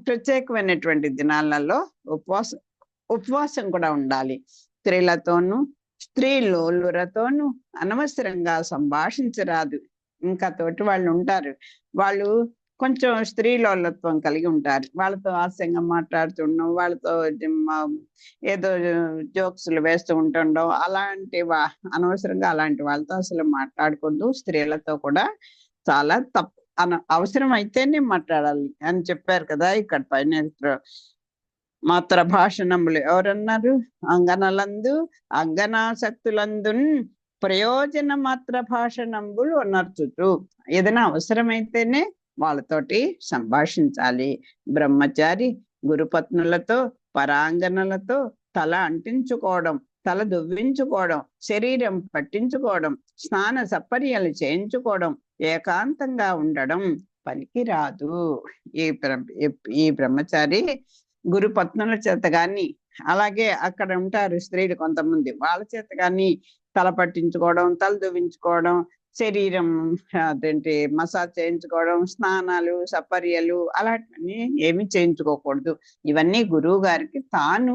ప్రత్యేకమైనటువంటి దినాలలో ఉపవాసం కూడా ఉండాలి. స్త్రీలోలురతోనూ అనవసరంగా సంభాషించరాదు. ఇంకా తోటి వాళ్ళు ఉంటారు, వాళ్ళు కొంచెం స్త్రీలోలత్వం కలిగి ఉంటారు. వాళ్ళతో హాస్యంగా మాట్లాడుతుండడం, వాళ్ళతో ఏదో జోక్స్లు వేస్తూ ఉంటుండడం, అలాంటి అనవసరంగా అలాంటి వాళ్ళతో అసలు మాట్లాడకూడదు. స్త్రీలతో కూడా చాలా తప్పు. అవసరం అయితేనే మాట్లాడాలి అని చెప్పారు కదా ఇక్కడ పైన. మాత్ర భాషణములు ఎవరన్నారు? అంగనలందు అంగనాసక్తులందున్ ప్రయోజన మాత్ర భాషణంబులు అనర్చుతూ. ఏదైనా అవసరమైతేనే వాళ్ళతోటి సంభాషించాలి. బ్రహ్మచారి గురుపత్నులతో, పరాంగనలతో తల అంటించుకోవడం, తల దువ్వించుకోవడం, శరీరం పట్టించుకోవడం, స్నాన సపర్యలు చేయించుకోవడం, ఏకాంతంగా ఉండడం పనికిరాదు. ఈ బ్రహ్మచారి గురుపత్నుల చేత గాని, అలాగే అక్కడ ఉంటారు స్త్రీలు కొంతమంది, వాళ్ళ చేత గాని తల పట్టించుకోవడం, తల దువ్వించుకోవడం, శరీరం మసాజ్ చేయించుకోవడం, స్నానాలు సపర్యలు అలాంటివన్నీ ఏమి చేయించుకోకూడదు. ఇవన్నీ గురువు గారికి తాను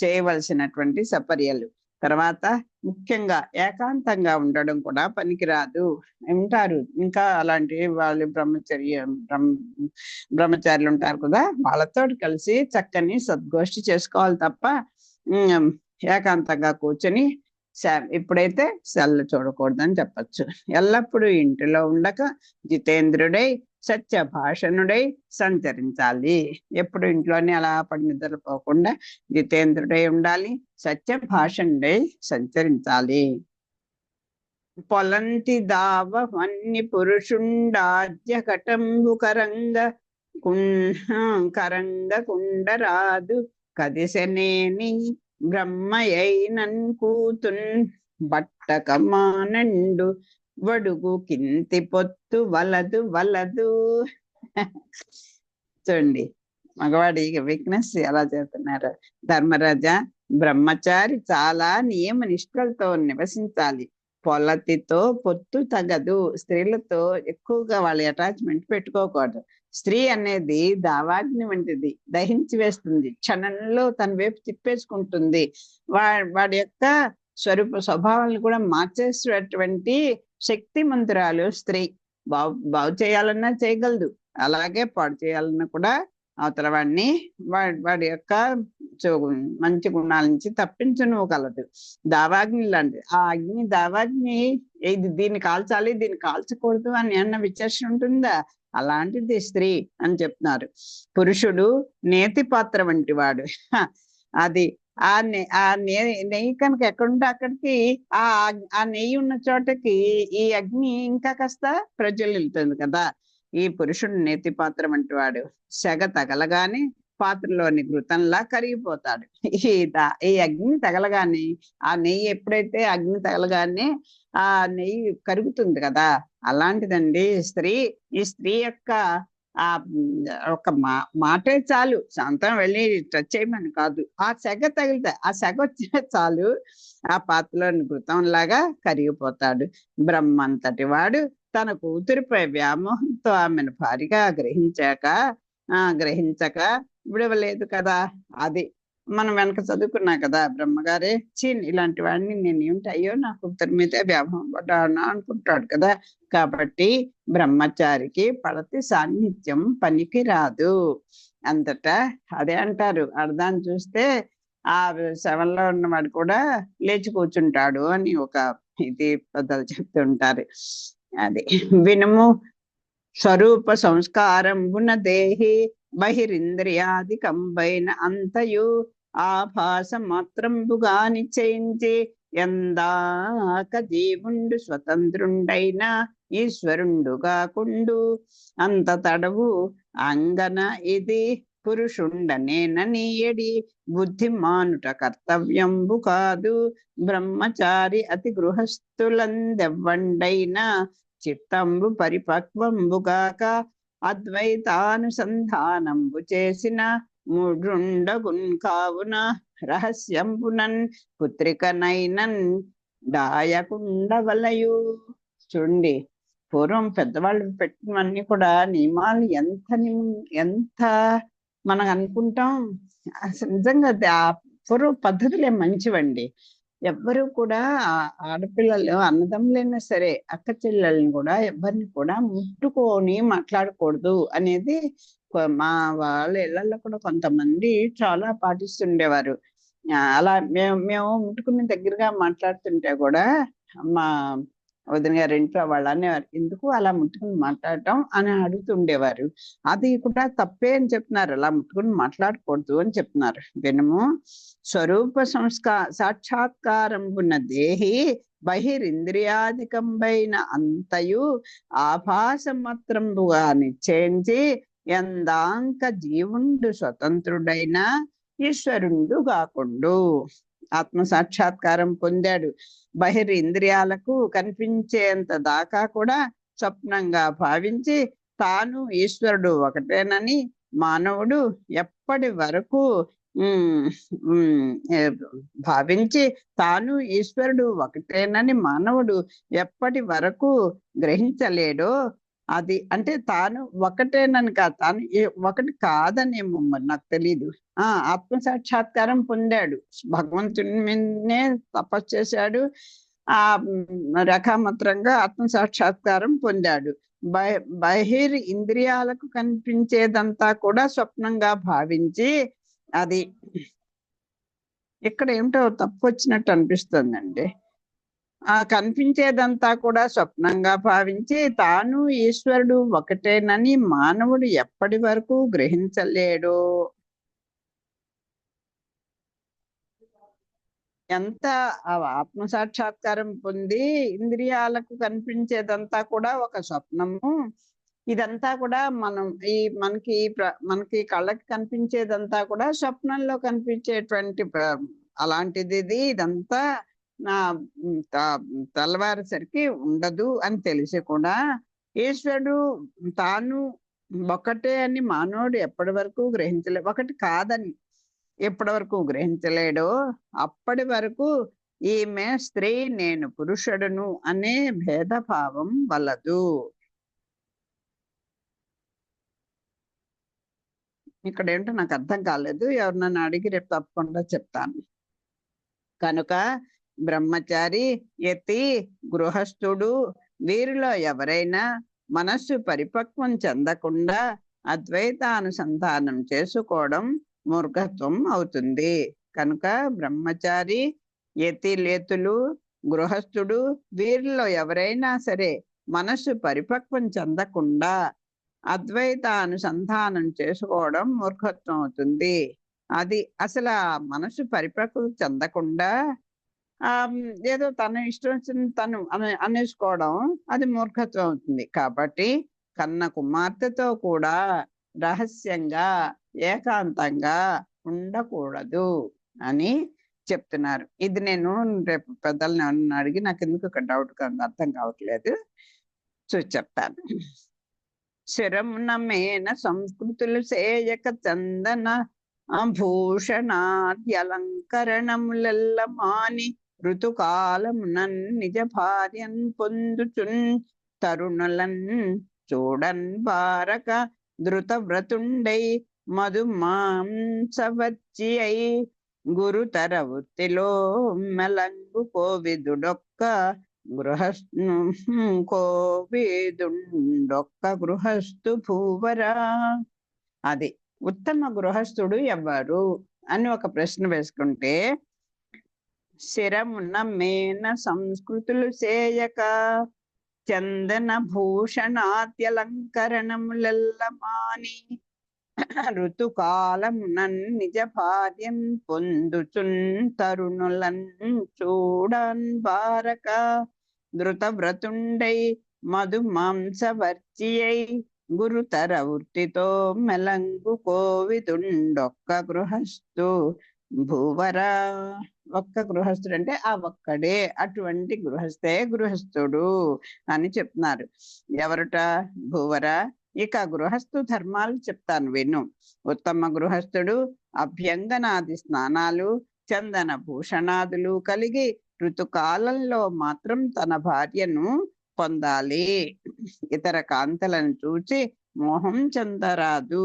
చేయవలసినటువంటి సపర్యలు. తర్వాత ముఖ్యంగా ఏకాంతంగా ఉండడం కూడా పనికిరాదు. ఉంటారు ఇంకా అలాంటి వాళ్ళు బ్రహ్మచారులు ఉంటారు కదా, వాళ్ళతో కలిసి చక్కని సద్గోష్ఠి చేసుకోవాలి తప్ప ఏకాంతంగా కూర్చొని ఇప్పుడైతే సెల్లు చూడకూడదని చెప్పచ్చు. ఎల్లప్పుడూ ఇంటిలో ఉండక జితేంద్రుడై సత్య భాషణుడై సంచరించాలి. ఎప్పుడు ఇంట్లోనే అలా పడి నిద్రపోకుండా జితేంద్రుడై ఉండాలి, సత్య భాషణుడై సంచరించాలి. పొలంటి దావ అన్ని పురుషుండాద్య కటంబు కరంగ కుండరాదు కదిసనేని బ్రహ్మయైనన్ కూతున్ బట్టకమానండు వడుగు కింతి పొత్తు వలదు. చూడండి మగవాడి వీక్నెస్ ఎలా చేస్తున్నారు. ధర్మరాజా, బ్రహ్మచారి చాలా నియమ నిష్ఠలతో నివసించాలి. పొలతితో పొత్తు తగదు. స్త్రీలతో ఎక్కువగా వాళ్ళ అటాచ్మెంట్ పెట్టుకోకూడదు. స్త్రీ అనేది దావాగ్ని వంటిది, దహించి వేస్తుంది, క్షణంలో తన వైపు తిప్పేసుకుంటుంది. వాడి యొక్క స్వభావాలను కూడా మార్చేసేటువంటి శక్తిమంతురాలు స్త్రీ. బాగు చేయాలన్నా చేయగలదు, అలాగే పాడు చేయాలన్నా కూడా అవతల వాడిని వాడి యొక్క మంచి గుణాల నుంచి తప్పించను కలదు. దావాగ్ని లాంటి ఆ అగ్ని దావాగ్ని ఇది దీన్ని కాల్చాలి దీన్ని కాల్చకూడదు అని అన్న విచక్షణ ఉంటుందా? అలాంటిది స్త్రీ అని చెప్తున్నారు. పురుషుడు నేతి పాత్ర వంటి వాడు. అది ఆ నెయ్యి కనుక ఎక్కడుంటే అక్కడికి ఆ నెయ్యి ఉన్న చోటకి ఈ అగ్ని ఇంకా కాస్త ప్రజ్వలిల్లుతుంది కదా. ఈ పురుషుడు నేతి పాత్ర వంటి వాడు. సెగ తగలగానే పాత్రలోని ఘృతంలా కరిగిపోతాడు. ఈ అగ్ని తగలగానే ఆ నెయ్యి ఎప్పుడైతే అగ్ని తగలగానే ఆ నెయ్యి కరుగుతుంది కదా, అలాంటిదండి స్త్రీ. ఈ స్త్రీ యొక్క ఆ ఒక మాటే చాలు, సొంతం వెళ్ళి టచ్ చేయమని కాదు, ఆ సెగ తగిలితే ఆ సెగ వచ్చే చాలు ఆ పాత్రలోని ఘృతంలాగా కరిగిపోతాడు. బ్రహ్మంతటి వాడు తన కూతురిపై వ్యామోహంతో ఆమెను భారీగా గ్రహించక విడవలేదు కదా. అది మనం వెనక చదువుకున్నా కదా, బ్రహ్మగారే ఇలాంటి వాడిని నేను ఏమిటి, అయ్యో నా కూతురి మీదే వ్యామోహం పడ్డాను అనుకుంటాడు కదా. కాబట్టి బ్రహ్మచారికి పడతి సాన్నిధ్యం పనికి రాదు అంతటా. అదే అంటారు, అర్థాన్ని చూస్తే ఆ శవంలో ఉన్నవాడు కూడా లేచి కూర్చుంటాడు అని ఒక ఇది పెద్దలు చెప్తుంటారు. అది వినుము. స్వరూప సంస్కారంబున దేహి బహిరింద్రియాదికంబైన అంతయు ఆభాస మాత్రంబుగా నిశ్చయించి ఎందాక జీవుండు స్వతంత్రుండైన ఈశ్వరుండుగా కుండు అంత తడవు అంగన ఇది పురుషుండనేననీయడి బుద్ధిమానుట కర్తవ్యంబు కాదు. బ్రహ్మచారి అతి గృహస్థులందెవ్వండైనా చిత్తంబు పరిపక్వంబుగాక అద్వైతానుసంధానంబు చేసిన మూఢుండగున్ కావున రహస్యంబునన్ పుత్రికనైనన్ దాయకుండవలయు. చూడండి, పూర్వం పెద్దవాళ్ళు పెట్టినవన్నీ కూడా నియమాలు ఎంత మనం అనుకుంటాం, అసలు నిజంగా పూర్వ పద్ధతులే మంచివండి. ఎవ్వరు కూడా ఆడపిల్లలు అన్నదమ్ములైనా సరే అక్క చెల్లెల్ని కూడా ఎవరిని కూడా ముట్టుకొని మాట్లాడకూడదు అనేది మా వాళ్ళ ఇళ్లలో కూడా కొంతమంది చాలా పాటిస్తుండేవారు. అలా మేము ముట్టుకుని దగ్గరగా మాట్లాడుతుంటే కూడా మా వదిన గారి ఇంట్లో వాళ్ళు అనేవారు, ఎందుకు అలా ముట్టుకుని మాట్లాడటం అని అడుగుతుండేవారు. అది కూడా తప్పే అని చెప్తున్నారు, అలా ముట్టుకుని మాట్లాడకూడదు అని చెప్తున్నారు. వినము. స్వరూప సాక్షాత్కారంబున దేహి బహిరింద్రియాధికంబైన అంతయు ఆభాసమాత్రంబుగా నిశ్చయించి ఎందాంక జీవుండు స్వతంత్రుడైన ఈశ్వరుండు కాకుండు. ఆత్మ సాక్షాత్కారం పొందాడు. బహిర్ ఇంద్రియాలకు కనిపించేంత దాకా కూడా స్వప్నంగా భావించి తాను ఈశ్వరుడు ఒకటేనని మానవుడు ఎప్పటి వరకు భావించి తాను ఈశ్వరుడు ఒకటేనని మానవుడు ఎప్పటి వరకు గ్రహించలేడో, అది అంటే తాను ఒకటేనని కాదు, తాను ఒకటి కాదనేమో మరి నాకు తెలీదు. ఆత్మ సాక్షాత్కారం పొందాడు, భగవంతుని మీదనే తపస్సు చేశాడు, రేఖామాత్రంగా ఆత్మ సాక్షాత్కారం పొందాడు. బహిర్ ఇంద్రియాలకు కనిపించేదంతా కూడా స్వప్నంగా భావించి, అది ఇక్కడ ఏమిటో తప్పు వచ్చినట్టు అనిపిస్తుందండి. కనిపించేదంతా కూడా స్వప్నంగా భావించి తాను ఈశ్వరుడు ఒకటేనని మానవుడు ఎప్పటి వరకు గ్రహించలేడు. ఎంత ఆత్మ సాక్షాత్కారం పొంది ఇంద్రియాలకు కనిపించేదంతా కూడా ఒక స్వప్నము, ఇదంతా కూడా మనకి కళ్ళకి కనిపించేదంతా కూడా స్వప్నంలో కనిపించేటువంటి అలాంటిది. ఇదంతా నా తెల్లవారేసరికి ఉండదు అని తెలిసి కూడా ఈశ్వరుడు తాను ఒకటే అని మానవుడు ఎప్పటి వరకు గ్రహించలే, ఒకటి కాదని ఎప్పటి వరకు గ్రహించలేడో అప్పటి వరకు ఈమె స్త్రీ నేను పురుషుడును అనే భేదభావం వలదు. ఇక్కడ ఏంటో నాకు అర్థం కాలేదు, ఎవరు నన్ను అడిగి రేపు తప్పకుండా చెప్తాను. కనుక బ్రహ్మచారి, యతి, గృహస్థుడు వీరిలో ఎవరైనా మనస్సు పరిపక్వం చెందకుండా అద్వైతానుసంధానం చేసుకోవడం మూర్ఖత్వం అవుతుంది. కనుక బ్రహ్మచారి, యతిలేతులు, గృహస్థుడు వీరిలో ఎవరైనా సరే మనస్సు పరిపక్వం చెందకుండా అద్వైతానుసంధానం చేసుకోవడం మూర్ఖత్వం అవుతుంది. అది అసలు ఆ మనసు పరిపక్వం చెందకుండా ఏదో తన ఇష్టం వచ్చిన తను అనేసుకోవడం అది మూర్ఖత్వం అవుతుంది. కాబట్టి కన్న కుమార్తెతో కూడా రహస్యంగా ఏకాంతంగా ఉండకూడదు అని చెప్తున్నారు. ఇది నేను రేపు పెద్దల్ని అడిగి నాకు ఎందుకు ఒక డౌట్ అర్థం కావట్లేదు, చూసి చెప్తాను. శిరమున మేన సంస్కృతులు సేయక చందన భూషణాద్యలంకరణములెల్ల మాని ఋతుకాలమునన్ నిజ భార్యన్ పొందుచున్ తరుణులన్ చూడన్ బారక ధృత వ్రతుండై మధు మాంసవర్చి అయి గురుతర వృత్తిలో మెలంగు కోవిదుడొక్క కోవిదుండొక్క గృహస్థు భూవరా. అది ఉత్తమ గృహస్థుడు ఎవరు అని ఒక ప్రశ్న వేసుకుంటే, శిరమున మేన సంస్కృతులు చేయక చందన భూషణాద్యలంకరణములెల్ల మాని ఋతుకాలమునన్ నిజ భార్యన్ పొందుచున్ తరుణులన్ చూడన్ బారక ధృత వ్రతుండై మధు మాంసవర్చియై గురుతర వృత్తితో మెలంగు కోవిదుండొక్క గృహస్థు భూవరా. ఒక్క గృహస్థుడు అంటే ఆ ఒక్కడే, అటువంటి గృహస్థే గృహస్థుడు అని చెప్తున్నారు. ఎవరుట? భూవరా. ఇక గృహస్థు ధర్మాలు చెప్తాను విను. ఉత్తమ గృహస్థుడు అభ్యంగనాది స్నానాలు, చందన భూషణాదులు కలిగి ఋతుకాలంలో మాత్రం తన భార్యను పొందాలి. ఇతర కాంతలను చూచి మోహం చెందరాదు.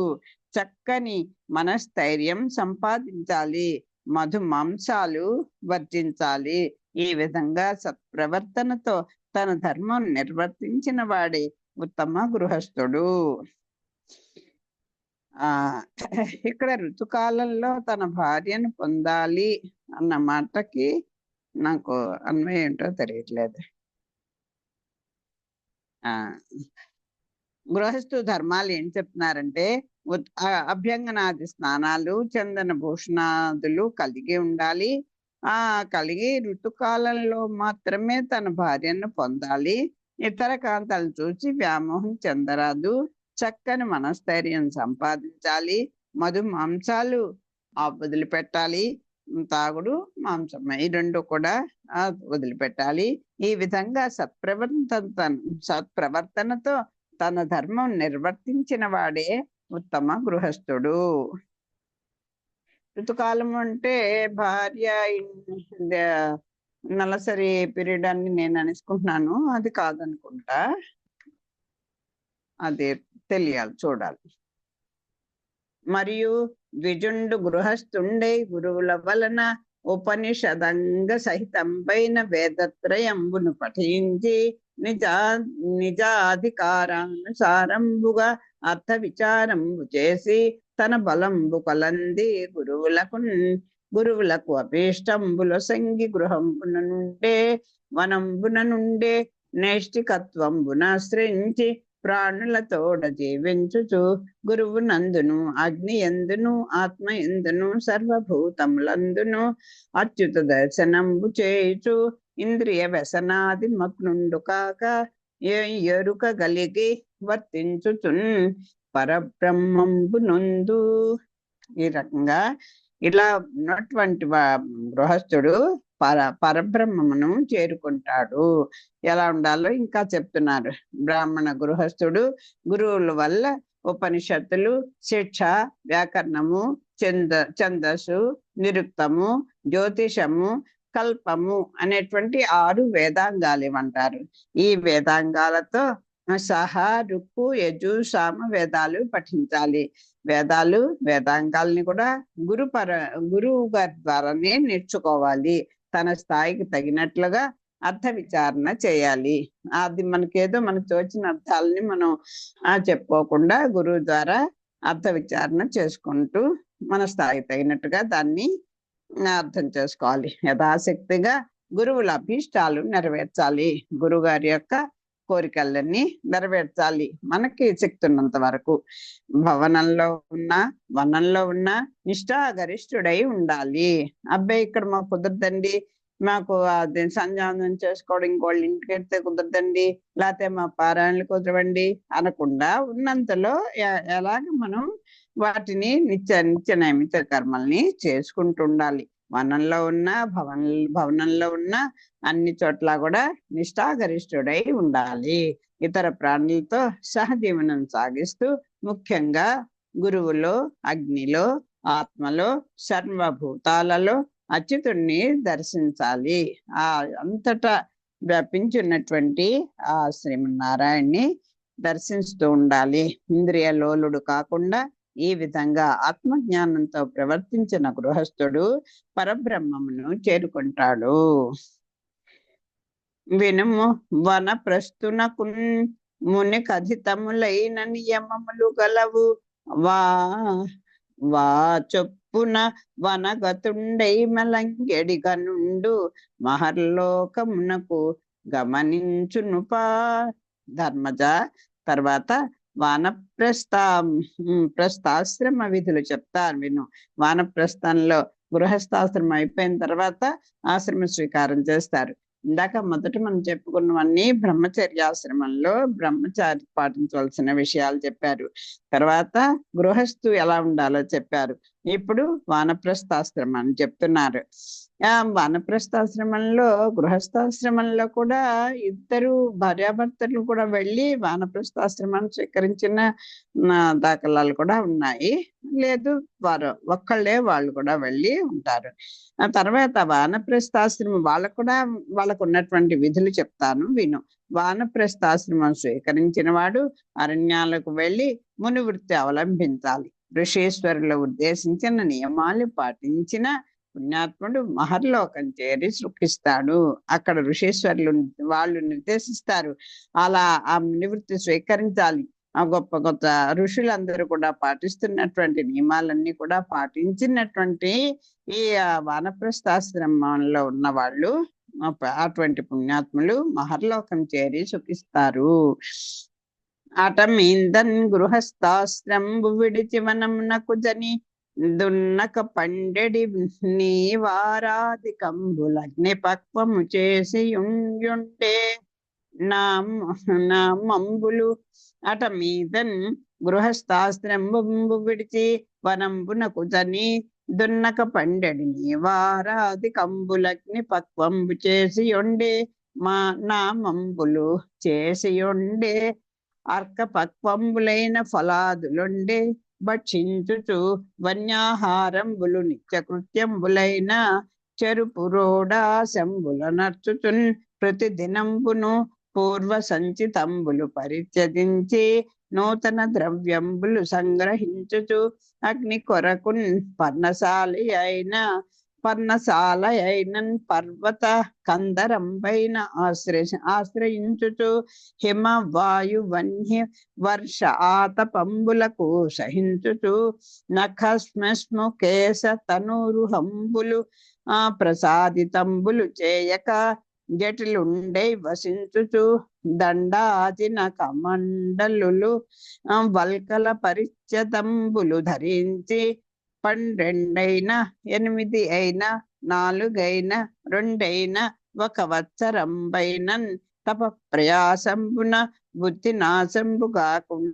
చక్కని మనస్థైర్యం సంపాదించాలి. మధు మాంసాలు వర్జించాలి. ఈ విధంగా సత్ప్రవర్తనతో తన ధర్మం నిర్వర్తించిన వాడే ఉత్తమ గృహస్థుడు. ఇక్కడ ఋతుకాలంలో తన భార్యను పొందాలి అన్న మాటకి నాకు అన్వయం ఏంటో తెలియట్లేదు. గృహస్థు ధర్మాలు ఏం చెప్తున్నారంటే, అభ్యంగనాది స్నానాలు, చందన భూషణాదులు కలిగి ఉండాలి. కలిగి ఋతుకాలంలో మాత్రమే తన భార్యను పొందాలి. ఇతర కాంతాలు చూసి వ్యామోహం చెందరాదు. చక్కని మనస్థైర్యం సంపాదించాలి. మధు మాంసాలు వదిలిపెట్టాలి. తాగుడు, మాంసం ఈ రెండు కూడా వదిలిపెట్టాలి. ఈ విధంగా సత్ప్రవర్తనతో తన ధర్మం నిర్వర్తించిన వాడే ఉత్తమ గృహస్థుడు. ఋతుకాలం అంటే భార్య నెలసరి పీరియడ్ అని నేను అనుకుంటున్నాను. అది కాదనుకుంటా, అది తెలియాలి, చూడాలి. మరియు ద్విజుండు గృహస్థుండై గురువుల వలన ఉపనిషదంగ సహితంపైన వేదత్రయంబును పఠించి నిజాధికారానుసారంబుగా అర్థ విచారంబు చేసి తన బలంబు కొలంది గురువులకు అభీష్టంబుల సంగి గృహంబున నుండే వనంబున నుండే నైష్టికత్వంబునాశ్రయించి ప్రాణులతోడ జీవించుచు గురువు నందును అగ్ని ఎందును ఆత్మ ఎందును సర్వభూతములందును అచ్యుత దర్శనంబు చేయుచు ఇంద్రియ వ్యసనాది మగ్నుండు కాక ఎరుక గలిగి వర్తించుచున్ పరబ్రహ్మంబు నందు. ఈ రకంగా ఇలా ఉన్నటువంటి గృహస్థుడు పరబ్రహ్మమును చేరుకుంటాడు. ఎలా ఉండాలో ఇంకా చెప్తున్నారు. బ్రాహ్మణ గృహస్థుడు గురువుల వల్ల ఉపనిషత్తులు, శిక్ష, వ్యాకరణము, ఛందస్సు, నిరుక్తము, జ్యోతిషము, కల్పము అనేటువంటి 6 వేదాంగాలు ఇవ్వంటారు. ఈ వేదాంగాలతో సహా రుక్కు, యజు, సామ వేదాలు పఠించాలి. వేదాంగాల్ని కూడా గురువు గారి ద్వారానే నేర్చుకోవాలి. తన స్థాయికి తగినట్లుగా అర్థ విచారణ చేయాలి. అది మనకేదో మనకు తోచిన అర్థాలని మనం చెప్పుకోకుండా గురువు ద్వారా అర్థ విచారణ చేసుకుంటూ మన స్థాయి తగినట్టుగా దాన్ని అర్థం చేసుకోవాలి. యథాశక్తిగా గురువుల అభీష్టాలు నెరవేర్చాలి. గురువు గారి యొక్క కోరికలన్నీ నెరవేర్చాలి మనకి శక్తి ఉన్నంత వరకు. భవనంలో ఉన్నా వనంలో ఉన్నా నిష్ఠాగరిష్ఠుడై ఉండాలి. అబ్బాయి ఇక్కడ మాకు కుదరదండి, మాకు అది సంధ్యావందనం చేసుకోవడం ఇంకోళ్ళ ఇంటికి వెళ్తే కుదరదండి, లేకపోతే మా పారాయణలు కుదరవండి అనకుండా ఉన్నంతలో ఎలాగ మనం వాటిని నిత్య నైమిత కర్మల్ని చేసుకుంటూ ఉండాలి. వనంలో ఉన్న భవనంలో ఉన్న అన్ని చోట్ల కూడా నిష్ఠాగరిష్ఠుడై ఉండాలి. ఇతర ప్రాణులతో సహజీవనం సాగిస్తూ ముఖ్యంగా గురువులో, అగ్నిలో, ఆత్మలో, సర్వభూతాలలో అచ్యుతుణ్ణి దర్శించాలి. అంతటా వ్యాపించున్నటువంటి ఆ శ్రీమన్నారాయణ్ణి దర్శిస్తూ ఉండాలి. ఇంద్రియ లోలుడు కాకుండా ఈ విధంగా ఆత్మజ్ఞానంతో ప్రవర్తించిన గృహస్థుడు పరబ్రహ్మమును చేరుకుంటాడు. వినుము వన ప్రస్తునకు ముని కథితములైన నియమములు గలవు. వా చొప్పున వనగతుండై మలంగెడిగనుండు మహర్లోకమునకు గమనించునుపా. ధర్మజ తర్వాత ప్రస్థాశ్రమ విధులు చెప్తారు విను. వానప్రస్థంలో గృహస్థాశ్రమం అయిపోయిన తర్వాత ఆశ్రమ స్వీకారం చేస్తారు. ఇందాక మొదట మనం చెప్పుకున్నవన్నీ బ్రహ్మచర్యాశ్రమంలో బ్రహ్మచారి పాటించవలసిన విషయాలు చెప్పారు. తర్వాత గృహస్థు ఎలా ఉండాలో చెప్పారు. ఇప్పుడు వానప్రస్థాశ్రమాన్ని చెప్తున్నారు. వానప్రస్థాశ్రమంలో గృహస్థాశ్రమంలో కూడా ఇద్దరు భార్యాభర్తలు కూడా వెళ్ళి వానప్రస్థాశ్రమాన్ని స్వీకరించిన దాఖలాలు కూడా ఉన్నాయి. లేదు వారు వాళ్ళు కూడా వెళ్ళి ఉంటారు. ఆ తర్వాత వానప్రస్థాశ్రమం వాళ్ళకు ఉన్నటువంటి విధులు చెప్తాను విను. వానప్రస్థాశ్రమం స్వీకరించిన వాడు అరణ్యాలకు వెళ్ళి ముని వృత్తి అవలంబించాలి. ఋషీశ్వరులు ఉద్దేశించిన నియమాలు పాటించిన పుణ్యాత్ముడు మహర్లోకం చేరి సుఖిస్తాడు. అక్కడ ఋషీశ్వరులు వాళ్ళు నిర్దేశిస్తారు, అలా ఆ నివృత్తి స్వీకరించాలి. ఆ గొప్ప గొప్ప ఋషులందరూ కూడా పాటిస్తున్నటువంటి నియమాలన్నీ కూడా పాటించినటువంటి ఈ వానప్రస్థాశ్రమంలో ఉన్న వాళ్ళు అటువంటి పుణ్యాత్ములు మహర్లోకం చేరి సుఖిస్తారు. అటమీందన్ గృహస్థాశ్రంబు విడిచి వనమునకు జని దున్నక పండెడి నీ వారాది కంబులగ్ని పక్వము చేసి ఉండే నా మంబులు. అట మీదన్ గృహస్థాశ్రంబు విడిచి వనంబునకు జని దున్నక పండెడి నీ వారాది కంబులగ్ని పక్వంబు చేసి ఉండే నా మంబులు చేసి ఉండే అర్క పక్వంబులైన ఫలాదులుండే భక్షించుచు వన్యాహారంబులు నిత్యకృత్యంబులైన చెరుపురోడాశంబుల నర్చుచున్ ప్రతిదినంబును పూర్వ సంచితంబులు పరిత్యజించి నూతన ద్రవ్యంబులు సంగ్రహించుచు అగ్ని కొరకున్ పర్ణశాల అయిన పర్వత కందరంపైన ఆశ్రయించుచు హిమ వాయు వన్య వర్ష ఆతపంబులకు సహించుచు నఖస్మస్ము కేశ తనురుహంబులు ప్రసాదితంబులు చేయక జటిలుండై వసించుచు దండాజిన కమండలు వల్కల పరిచ్ఛదంబులు ధరించి 12 8 4 2 1 వత్సరంబైనన్ తప ప్రయాసంబున బుద్ధి నాశంబు కాకుండా